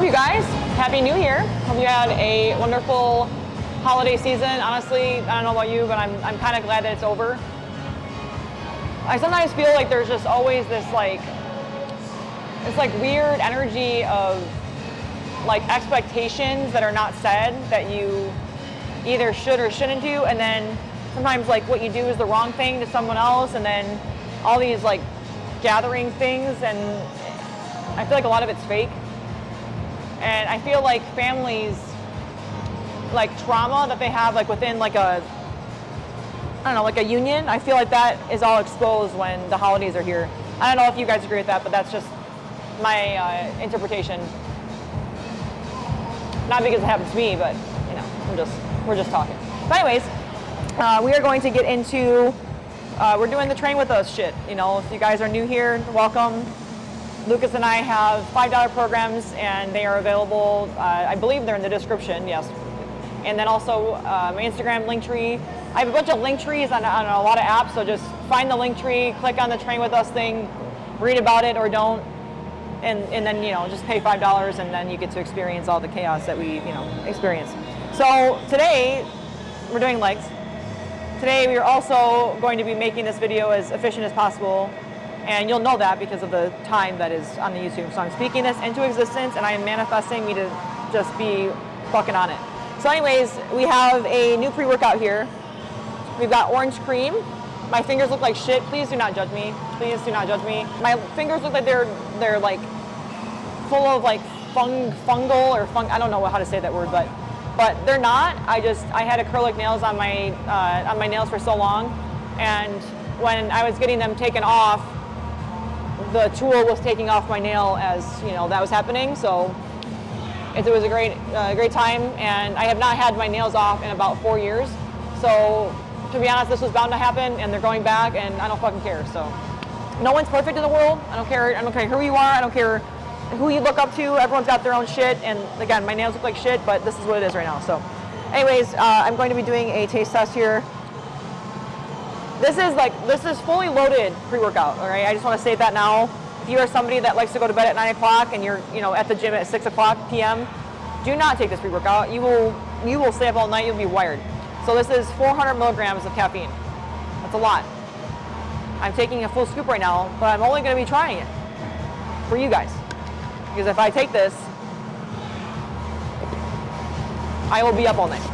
up, you guys? Happy New Year. Hope you had a wonderful holiday season. Honestly, I don't know about you, but I'm kind of glad that it's over. I sometimes feel like there's just always this weird energy of like expectations that are not said that you either should or shouldn't do, and then sometimes like what you do is the wrong thing to someone else, and then all these like gathering things, and I feel like a lot of it's fake. And I feel like families, like trauma that they have like within like a, I don't know, like a union, I feel like that is all exposed when the holidays are here. I don't know if you guys agree with that, but that's just my interpretation. Not because it happens to me, but you know, we're just talking. But anyways, we are going to get into, we're doing the train with us shit. You know, if you guys are new here, welcome. Lucas and I have $5 programs, and they are available, I believe they're in the description, yes. And then also my Instagram link tree. I have a bunch of link trees on a lot of apps, so just find the link tree, click on the train with us thing, read about it or don't, and then, you know, just pay $5, and then you get to experience all the chaos that we, you know, experience. So today, we're doing legs. Today we are also going to be making this video as efficient as possible, and you'll know that because of the time that is on the YouTube. So I'm speaking this into existence, and I am manifesting me to just be fucking on it. So anyways, we have a new pre-workout here. We've got orange cream. My fingers look like shit. Please do not judge me. Please do not judge me. My fingers look like they're like full of like fungal or I don't know how to say that word, but they're not. I had acrylic nails on my nails for so long, and when I was getting them taken off, the tool was taking off my nail as, you know, that was happening. So it was a great time, and I have not had my nails off in about 4 years. So to be honest, this was bound to happen, and they're going back, and I don't fucking care. So no one's perfect in the world. I don't care who you are. I don't care who you look up to. Everyone's got their own shit, and again, my nails look like shit, but this is what it is right now. So anyways, I'm going to be doing a taste test here. This is fully loaded pre-workout, all right? I just want to say that now. If you are somebody that likes to go to bed at 9 o'clock and you're, you know, at the gym at 6 o'clock p.m., do not take this pre-workout. You will stay up all night. You'll be wired. So this is 400 milligrams of caffeine. That's a lot. I'm taking a full scoop right now, but I'm only going to be trying it for you guys. Because if I take this, I will be up all night.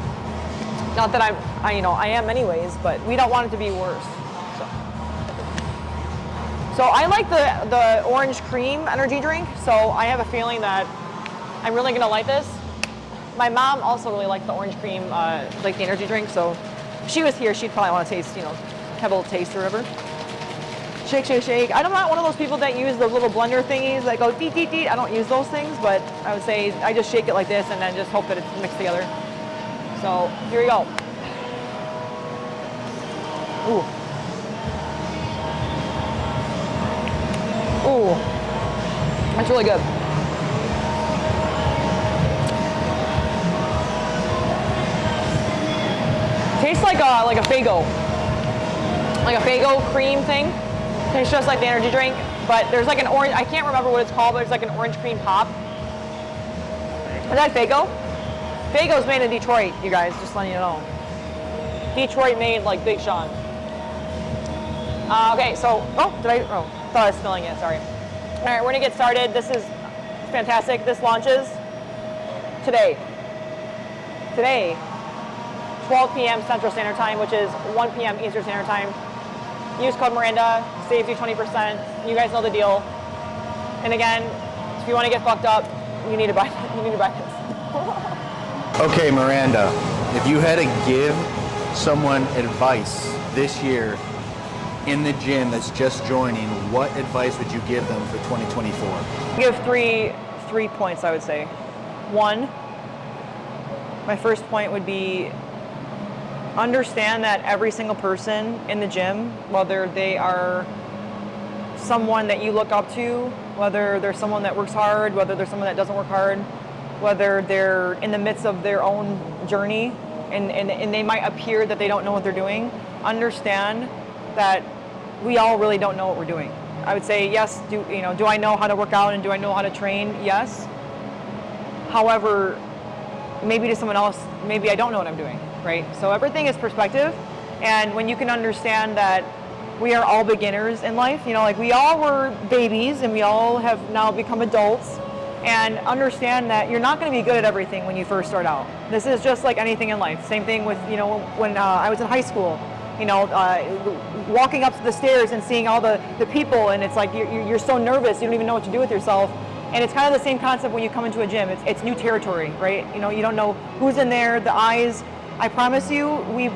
Not that I am anyways, but we don't want it to be worse. So I like the orange cream energy drink, so I have a feeling that I'm really gonna like this. My mom also really liked the orange cream, like the energy drink, so if she was here, she'd probably want to taste, you know, have a little taste or whatever. Shake, shake, shake. I'm not one of those people that use the little blender thingies that go deet, deet, deet. I don't use those things, but I would say I just shake it like this and then just hope that it's mixed together. So here we go. Ooh. Ooh. That's really good. Tastes like a Faygo. Like a Faygo cream thing. Tastes just like the energy drink, but there's like an orange, I can't remember what it's called, but it's like an orange cream pop. Is that Faygo? Faygo's made in Detroit, you guys, just letting you know. Detroit made like Big Sean. Okay, so, thought I was spilling it, sorry. All right, we're gonna get started. This is fantastic. This launches today. Today, 12 p.m. Central Standard Time, which is 1 p.m. Eastern Standard Time. Use code Miranda, saves you 20%. You guys know the deal. And again, if you want to get fucked up, you need to buy this. Okay, Miranda, if you had to give someone advice this year in the gym that's just joining, what advice would you give them for 2024? Give three points, I would say. One, my first point would be understand that every single person in the gym, whether they are someone that you look up to, whether they're someone that works hard, whether they're someone that doesn't work hard, whether they're in the midst of their own journey and they might appear that they don't know what they're doing, understand that we all really don't know what we're doing. I would say, yes, do I know how to work out and do I know how to train? Yes. However, maybe to someone else, maybe I don't know what I'm doing, right? So everything is perspective. And when you can understand that we are all beginners in life, you know, like we all were babies and we all have now become adults, and understand that you're not going to be good at everything when you first start out. This is just like anything in life. Same thing with, you know, when I was in high school, you know, walking up the stairs and seeing all the people, and it's like you're so nervous, you don't even know what to do with yourself. And it's kind of the same concept when you come into a gym. It's new territory, right? You know, you don't know who's in there, the eyes. I promise you, we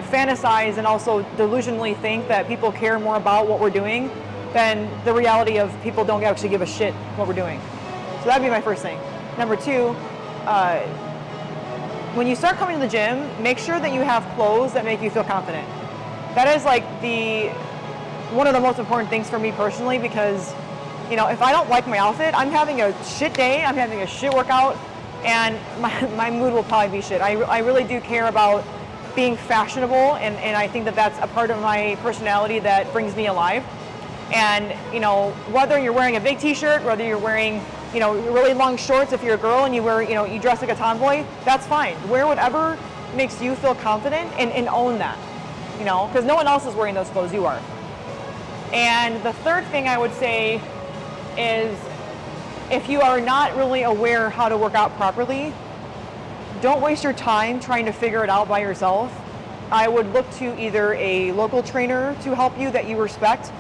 fantasize and also delusionally think that people care more about what we're doing than the reality of people don't actually give a shit what we're doing. So that'd be my first thing. Number two, when you start coming to the gym, make sure that you have clothes that make you feel confident. That is like one of the most important things for me personally, because, you know, if I don't like my outfit, I'm having a shit day, I'm having a shit workout, and my mood will probably be shit. I really do care about being fashionable, and I think that that's a part of my personality that brings me alive. And, you know, whether you're wearing a big t-shirt, whether you're wearing, you know, really long shorts if you're a girl and you wear, you know, you dress like a tomboy, that's fine. Wear whatever makes you feel confident and own that, you know, because no one else is wearing those clothes, you are. And the third thing I would say is, if you are not really aware how to work out properly, don't waste your time trying to figure it out by yourself. I would look to either a local trainer to help you that you respect,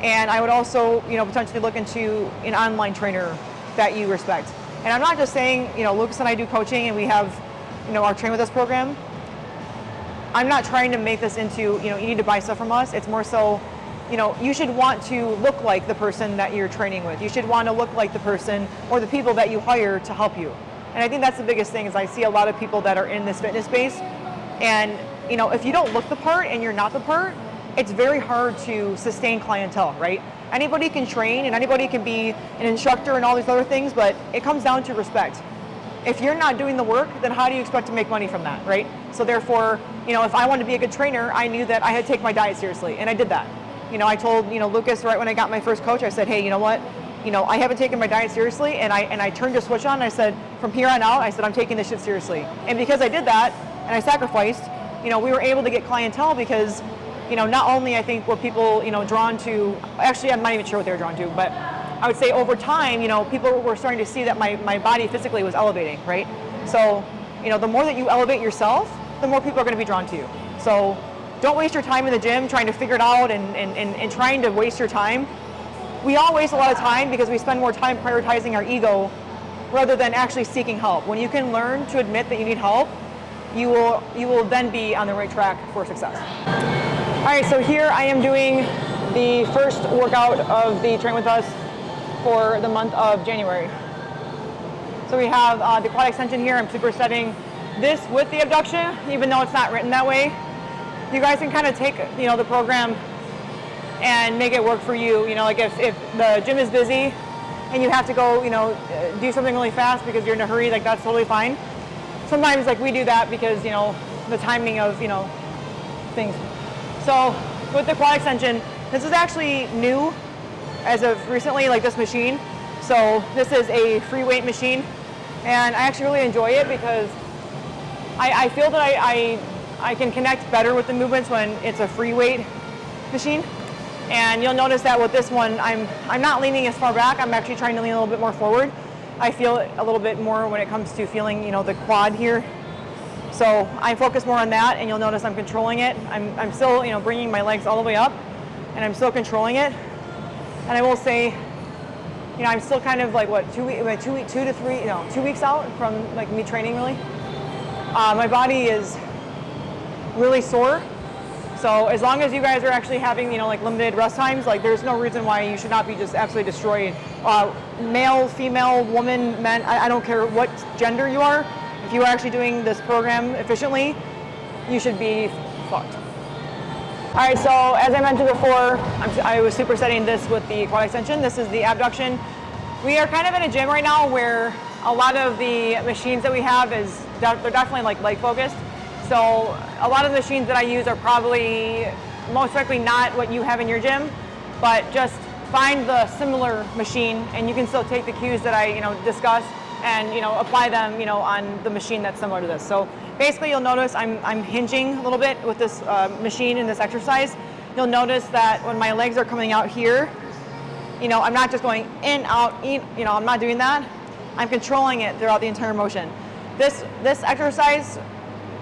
and I would also, you know, potentially look into an online trainer that you respect. And I'm not just saying, you know, Lucas and I do coaching and we have, you know, our Train With Us program. I'm not trying to make this into, you know, you need to buy stuff from us. It's more so, you know, you should want to look like the person that you're training with. You should want to look like the person or the people that you hire to help you. And I think that's the biggest thing, is I see a lot of people that are in this fitness space, and, you know, if you don't look the part and you're not the part, it's very hard to sustain clientele, right? Anybody can train and anybody can be an instructor and all these other things, but it comes down to respect. If you're not doing the work, then how do you expect to make money from that, right? So therefore, you know, if I wanted to be a good trainer, I knew that I had to take my diet seriously, and I did that. You know, I told, you know, Lucas right when I got my first coach, I said, hey, you know what? You know, I haven't taken my diet seriously, and I turned a switch on, and I said, from here on out, I said, I'm taking this shit seriously. And because I did that, and I sacrificed, you know, we were able to get clientele because, you know, not only I think were people, you know, drawn to, actually I'm not even sure what they were drawn to, but I would say over time, you know, people were starting to see that my body physically was elevating, right? So, you know, the more that you elevate yourself, the more people are going to be drawn to you. So don't waste your time in the gym trying to figure it out and trying to waste your time. We all waste a lot of time because we spend more time prioritizing our ego rather than actually seeking help. When you can learn to admit that you need help, you will then be on the right track for success. All right, so here I am doing the first workout of the Train With Us for the month of January. So we have the quad extension here. I'm supersetting this with the abduction, even though it's not written that way. You guys can kind of take, you know, the program and make it work for you. You know, like if the gym is busy and you have to go, you know, do something really fast because you're in a hurry, like that's totally fine. Sometimes like we do that because, you know, the timing of, you know, things. So with the quad extension, this is actually new as of recently, like this machine. So this is a free weight machine, and I actually really enjoy it because I feel that I can connect better with the movements when it's a free weight machine. And you'll notice that with this one, I'm not leaning as far back. I'm actually trying to lean a little bit more forward. I feel it a little bit more when it comes to feeling, you know, the quad here. So I focus more on that, and you'll notice I'm controlling it. I'm still, you know, bringing my legs all the way up, and I'm still controlling it. And I will say, you know, I'm still kind of like what 2 weeks out from like me training really. My body is really sore. So as long as you guys are actually having, you know, like limited rest times, like there's no reason why you should not be just absolutely destroyed. Male, female, woman, men, I don't care what gender you are. If you are actually doing this program efficiently, you should be fucked. All right, so as I mentioned before, I was supersetting this with the quad extension. This is the abduction. We are kind of in a gym right now where a lot of the machines that we have they're definitely like leg focused. So a lot of the machines that I use are probably most likely not what you have in your gym, but just find the similar machine and you can still take the cues that I, you know, discuss and apply them on the machine that's similar to this. So basically you'll notice I'm hinging a little bit with this machine in this exercise. You'll notice that when my legs are coming out here, I'm not just going in, out, in, I'm not doing that. I'm controlling it throughout the entire motion. This exercise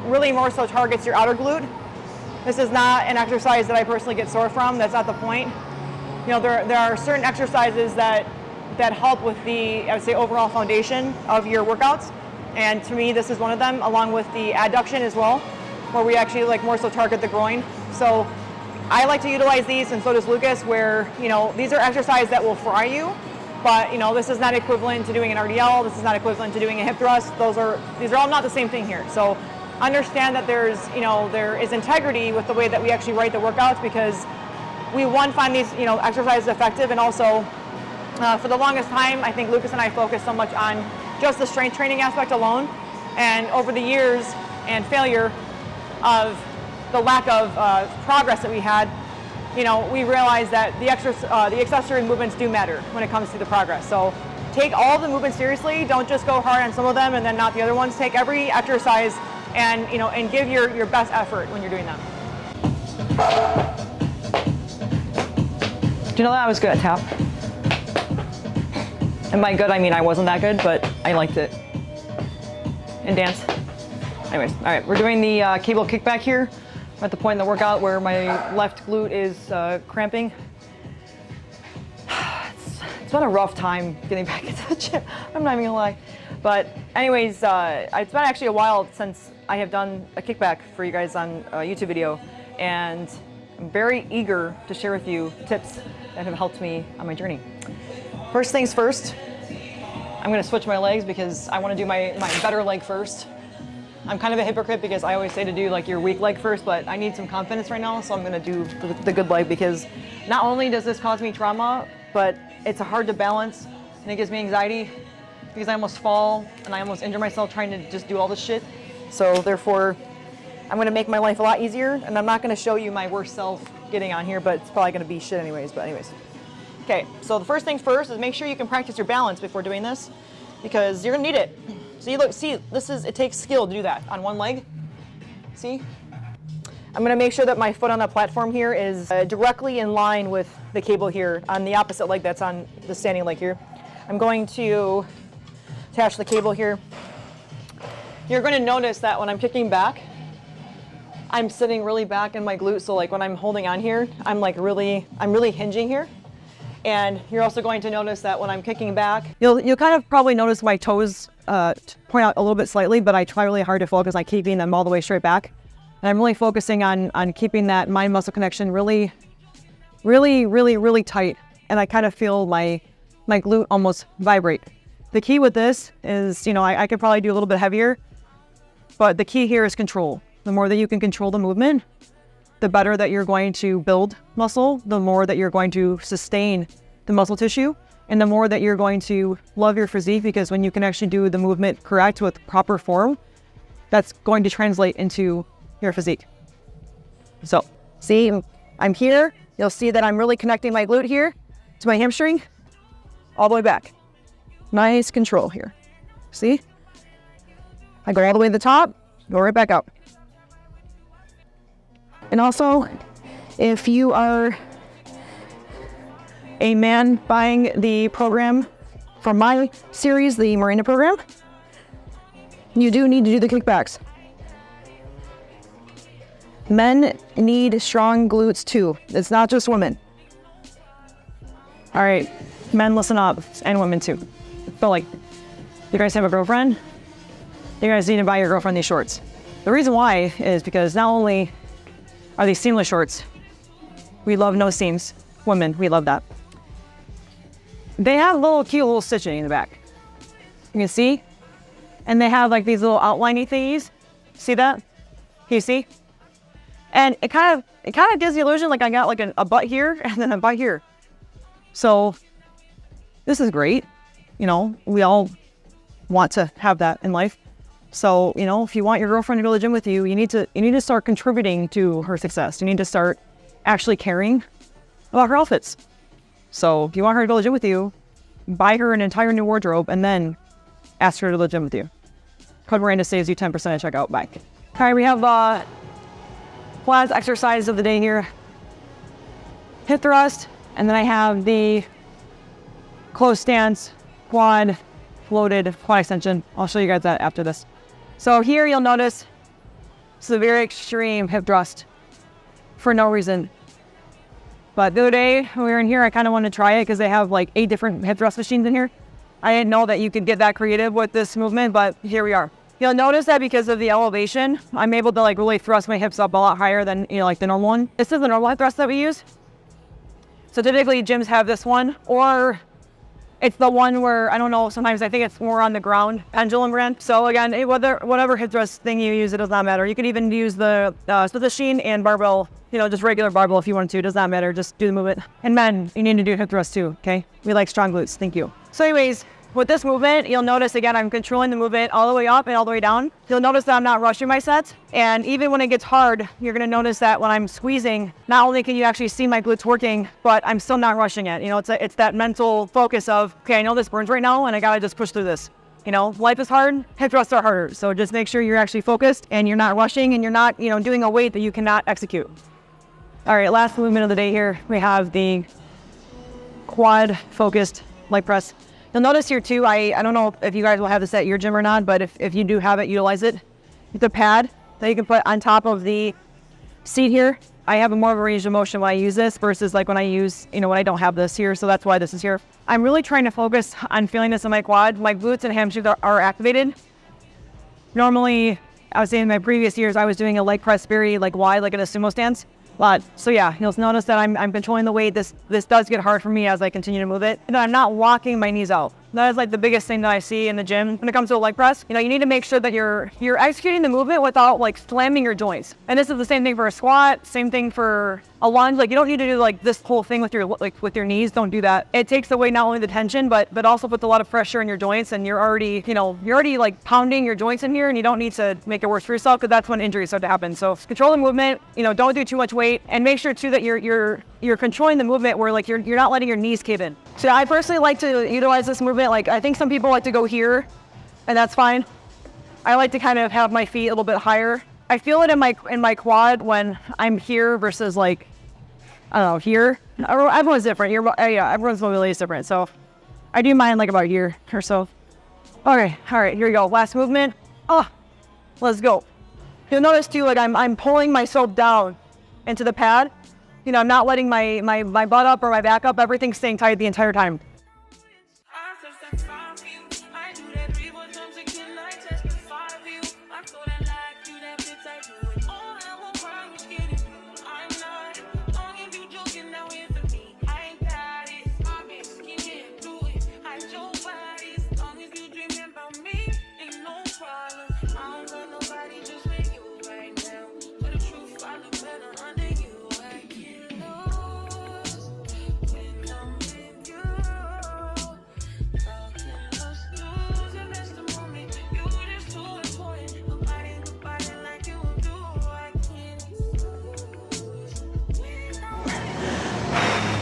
really more so targets your outer glute. This is not an exercise that I personally get sore from. That's not the point. There are certain exercises that help with the, I would say, overall foundation of your workouts. And to me, this is one of them, along with the adduction as well, where we actually more so target the groin. So I like to utilize these, and so does Lucas, where, these are exercises that will fry you, but, this is not equivalent to doing an RDL. This is not equivalent to doing a hip thrust. These are all not the same thing here. So understand that there is integrity with the way that we actually write the workouts, because we find these, exercises effective, and also for the longest time, I think Lucas and I focused so much on just the strength training aspect alone, and over the years and failure of the lack of progress that we had, we realized that the accessory movements do matter when it comes to the progress. So take all of the movements seriously. Don't just go hard on some of them and then not the other ones. Take every exercise and and give your best effort when you're doing them. Do you know that I was good at tap? And by good, I mean I wasn't that good, but I liked it. And dance. Anyways, all right, we're doing the cable kickback here. I'm at the point in the workout where my left glute is cramping. It's been a rough time getting back into the gym. I'm not even gonna lie. But anyways, it's been actually a while since I have done a kickback for you guys on a YouTube video. And I'm very eager to share with you tips that have helped me on my journey. First things first, I'm gonna switch my legs because I wanna do my better leg first. I'm kind of a hypocrite because I always say to do your weak leg first, but I need some confidence right now, so I'm gonna do the good leg, because not only does this cause me trauma, but it's hard to balance and it gives me anxiety because I almost fall and I almost injure myself trying to just do all this shit. So therefore, I'm gonna make my life a lot easier, and I'm not gonna show you my worst self getting on here, but it's probably gonna be shit anyways, but anyways. Okay, so the first things first is make sure you can practice your balance before doing this, because you're gonna need it. See, look, it takes skill to do that on one leg. See? I'm gonna make sure that my foot on the platform here is directly in line with the cable here on the opposite leg that's on the standing leg here. I'm going to attach the cable here. You're gonna notice that when I'm kicking back, I'm sitting really back in my glute, so when I'm holding on here, I'm really hinging here. And you're also going to notice that when I'm kicking back, you'll kind of probably notice my toes point out a little bit slightly, but I try really hard to focus on keeping them all the way straight back. And I'm really focusing on keeping that mind-muscle connection really, really, really, really tight. And I kind of feel my glute almost vibrate. The key with this is, I could probably do a little bit heavier, but the key here is control. The more that you can control the movement, the better that you're going to build muscle, the more that you're going to sustain the muscle tissue, and the more that you're going to love your physique, because when you can actually do the movement correct with proper form, that's going to translate into your physique. So, see, I'm here. You'll see that I'm really connecting my glute here to my hamstring, all the way back. Nice control here. See? I go all the way to the top, go right back out. And also, if you are a man buying the program from my series, the Miranda program, you do need to do the kickbacks. Men need strong glutes too. It's not just women. All right, men, listen up, and women too. So you guys have a girlfriend, you guys need to buy your girlfriend these shorts. The reason why is because not only are these seamless shorts, we love no seams. Women, we love that. They have cute little stitching in the back. You can see? And they have these little outliney thingies. See that? Can you see? And it kind of gives the illusion I got a butt here and then a butt here. So this is great. We all want to have that in life. So, if you want your girlfriend to go to the gym with you, you need to start contributing to her success. You need to start actually caring about her outfits. So if you want her to go to the gym with you, buy her an entire new wardrobe and then ask her to the gym with you. Code Miranda saves you 10% at checkout. Bye. All right, we have quads exercise of the day here. Hip thrust, and then I have the closed stance, quad, floated quad extension. I'll show you guys that after this. So here you'll notice it's a very extreme hip thrust for no reason. But the other day when we were in here, I kind of wanted to try it because they have like 8 different hip thrust machines in here. I didn't know that you could get that creative with this movement, but here we are. You'll notice that because of the elevation, I'm able to like really thrust my hips up a lot higher than, you know, like the normal one. This is the normal hip thrust that we use. So typically gyms have this one, or it's the one where, I don't know, sometimes I think it's more on the ground, pendulum brand. So again, whatever hip thrust thing you use, it does not matter. You could even use the split machine and barbell, you know, just regular barbell if you want to, it does not matter, just do the movement. And men, you need to do hip thrust too, okay? We like strong glutes, thank you. So anyways, with this movement, you'll notice again, I'm controlling the movement all the way up and all the way down. You'll notice that I'm not rushing my sets. And even when it gets hard, you're gonna notice that when I'm squeezing, not only can you actually see my glutes working, but I'm still not rushing it. You know, it's that mental focus of, okay, I know this burns right now and I gotta just push through this. You know, life is hard, hip thrusts are harder. So just make sure you're actually focused and you're not rushing and you're not, you know, doing a weight that you cannot execute. All right, last movement of the day here, we have the quad focused leg press. You'll notice here too, I don't know if you guys will have this at your gym or not, but if you do have it, utilize it. It's a pad that you can put on top of the seat here. I have a more of a range of motion when I use this versus like when I use, you know, when I don't have this here. So that's why this is here. I'm really trying to focus on feeling this in my quad. My glutes and hamstrings are activated. Normally, I was saying in my previous years, I was doing a leg press very like wide, like in a sumo stance. But so yeah, you'll notice that I'm controlling the weight. This does get hard for me as I continue to move it. And I'm not walking my knees out. That is like the biggest thing that I see in the gym when it comes to a leg press. You know, you need to make sure that you're executing the movement without like slamming your joints. And this is the same thing for a squat, same thing for a lunge. Like you don't need to do like this whole thing with your knees. Don't do that. It takes away not only the tension, but also puts a lot of pressure in your joints. And you're already like pounding your joints in here, and you don't need to make it worse for yourself because that's when injuries start to happen. So control the movement. You know, don't do too much weight, and make sure too that you're controlling the movement where like you're not letting your knees cave in. So I personally like to utilize this movement. Like I think some people like to go here, and that's fine. I like to kind of have my feet a little bit higher. I feel it in my quad when I'm here versus like, I don't know, here. Everyone's different. Everyone's mobility is different. So I do mine like about here or so. Okay, all right, here we go. Last movement. Oh, let's go. You'll notice too, like I'm pulling myself down into the pad. You know, I'm not letting my butt up or my back up. Everything's staying tight the entire time.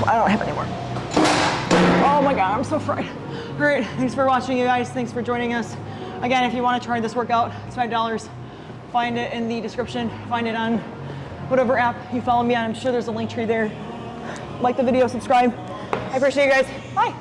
I don't have any more. Oh my God, I'm so fried. All right, thanks for watching, you guys. Thanks for joining us. Again, if you want to try this workout, it's $5. Find it in the description. Find it on whatever app you follow me on. I'm sure there's a link tree there. Like the video, subscribe. I appreciate you guys. Bye.